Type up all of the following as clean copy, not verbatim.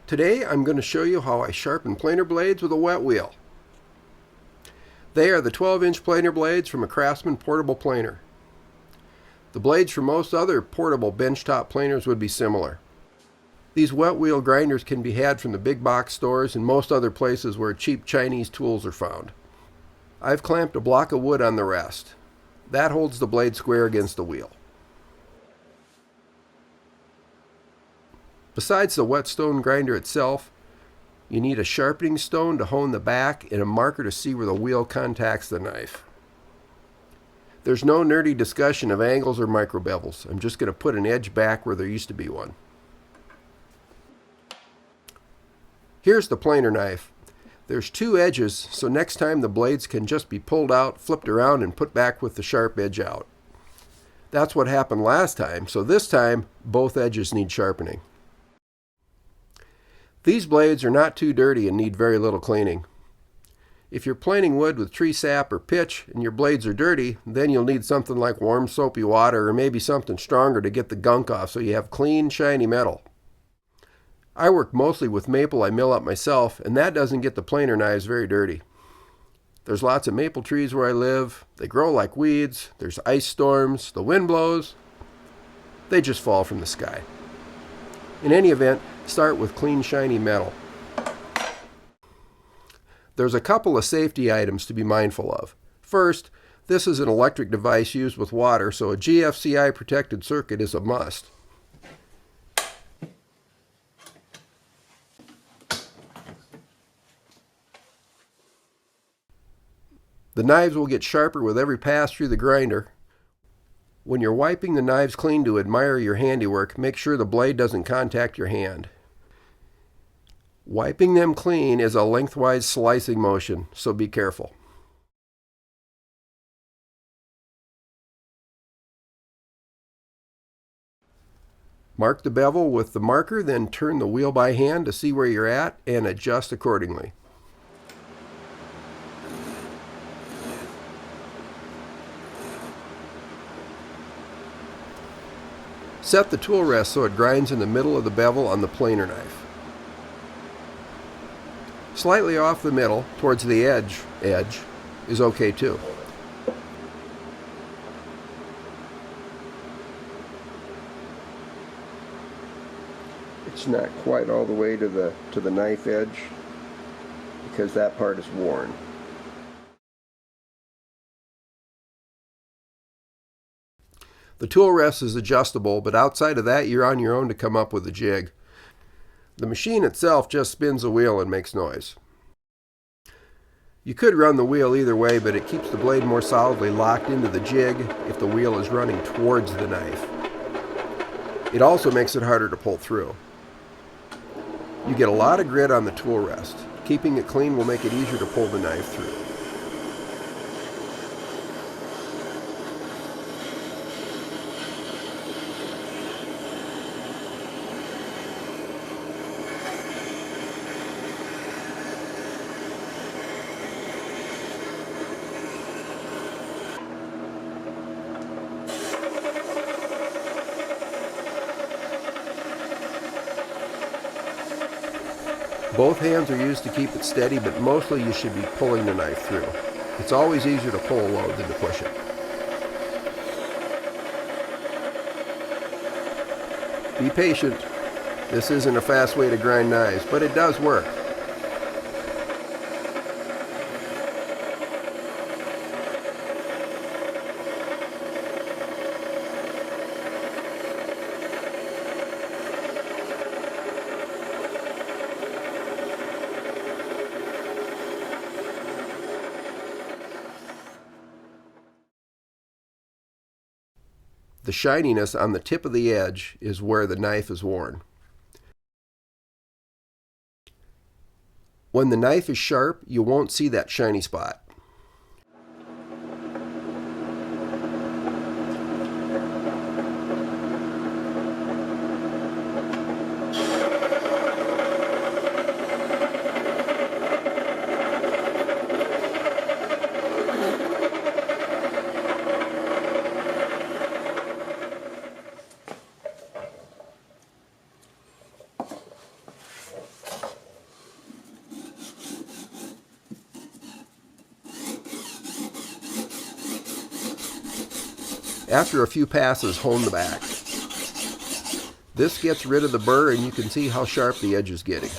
Today I'm going to show you how I sharpen planer blades with a wet wheel. They are the 12-inch planer blades from a Craftsman portable planer. The blades for most other portable benchtop planers would be similar. These wet wheel grinders can be had from the big box stores and most other places where cheap Chinese tools are found. I've clamped a block of wood on the rest. That holds the blade square against the wheel. Besides the whetstone grinder itself, you need a sharpening stone to hone the back and a marker to see where the wheel contacts the knife. There's no nerdy discussion of angles or micro bevels. I'm just going to put an edge back where there used to be one. Here's the planer knife. There's two edges, so next time the blades can just be pulled out, flipped around, and put back with the sharp edge out. That's what happened last time, so this time both edges need sharpening. These blades are not too dirty and need very little cleaning. If you're planing wood with tree sap or pitch and your blades are dirty, then you'll need something like warm soapy water or maybe something stronger to get the gunk off so you have clean, shiny metal. I work mostly with maple I mill up myself, and that doesn't get the planer knives very dirty. There's lots of maple trees where I live. They grow like weeds. There's ice storms. The wind blows. They just fall from the sky. In any event, start with clean, shiny metal. There's a couple of safety items to be mindful of. First, this is an electric device used with water, so a GFCI protected circuit is a must. The knives will get sharper with every pass through the grinder. When you're wiping the knives clean to admire your handiwork, make sure the blade doesn't contact your hand. Wiping them clean is a lengthwise slicing motion, so be careful. Mark the bevel with the marker, then turn the wheel by hand to see where you're at and adjust accordingly. Set the tool rest so it grinds in the middle of the bevel on the planer knife. Slightly off the middle, towards the edge is okay too. It's not quite all the way to the knife edge because that part is worn. The tool rest is adjustable, but outside of that you're on your own to come up with a jig. The machine itself just spins a wheel and makes noise. You could run the wheel either way, but it keeps the blade more solidly locked into the jig if the wheel is running towards the knife. It also makes it harder to pull through. You get a lot of grit on the tool rest. Keeping it clean will make it easier to pull the knife through. Both hands are used to keep it steady, but mostly you should be pulling the knife through. It's always easier to pull a load than to push it. Be patient. This isn't a fast way to grind knives, but it does work. The shininess on the tip of the edge is where the knife is worn. When the knife is sharp, you won't see that shiny spot. After a few passes, hone the back. This gets rid of the burr, and you can see how sharp the edge is getting.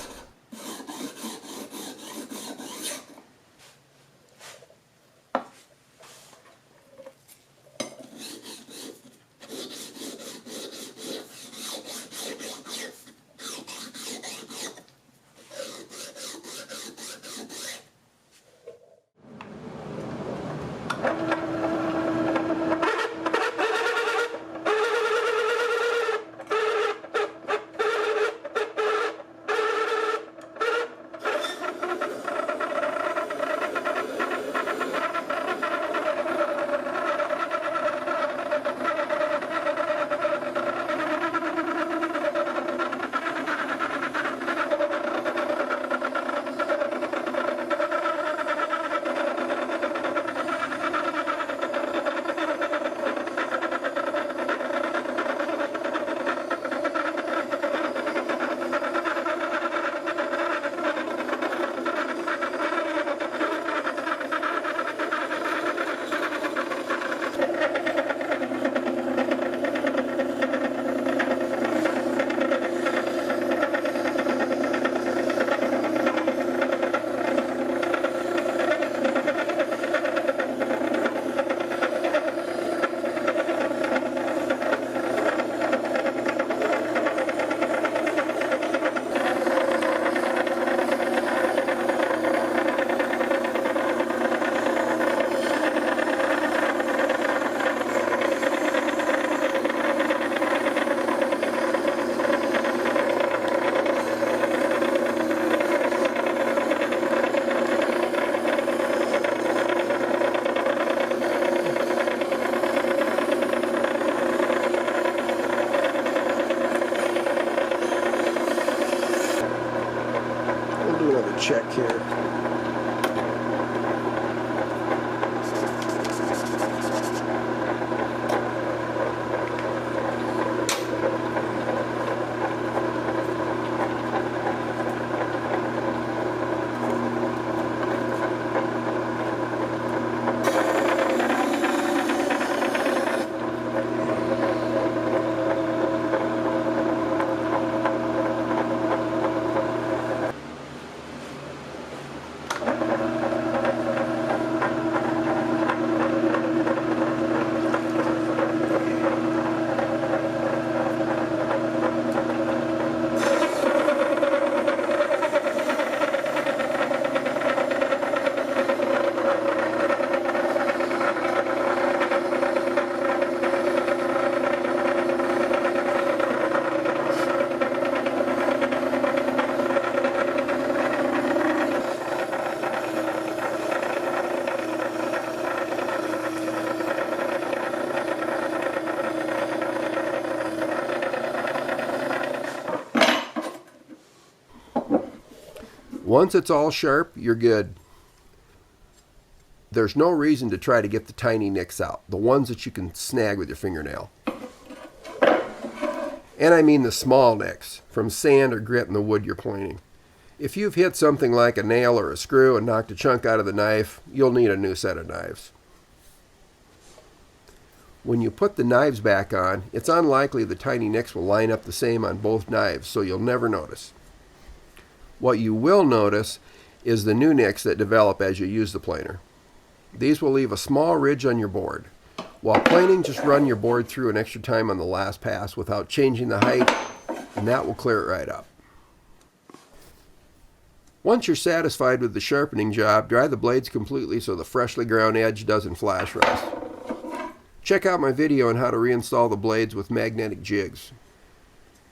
Check here. Once it's all sharp, you're good. There's no reason to try to get the tiny nicks out, the ones that you can snag with your fingernail. And I mean the small nicks from sand or grit in the wood you're planing. If you've hit something like a nail or a screw and knocked a chunk out of the knife, you'll need a new set of knives. When you put the knives back on, it's unlikely the tiny nicks will line up the same on both knives, so you'll never notice. What you will notice is the new nicks that develop as you use the planer. These will leave a small ridge on your board. While planing, just run your board through an extra time on the last pass without changing the height, and that will clear it right up. Once you're satisfied with the sharpening job, dry the blades completely so the freshly ground edge doesn't flash rust. Check out my video on how to reinstall the blades with magnetic jigs.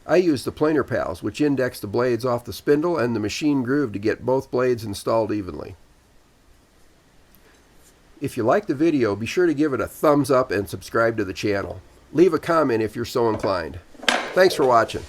I use the planer pals, which index the blades off the spindle and the machine groove to get both blades installed evenly. If you like the video, be sure to give it a thumbs up and subscribe to the channel. Leave a comment if you're so inclined. Thanks for watching.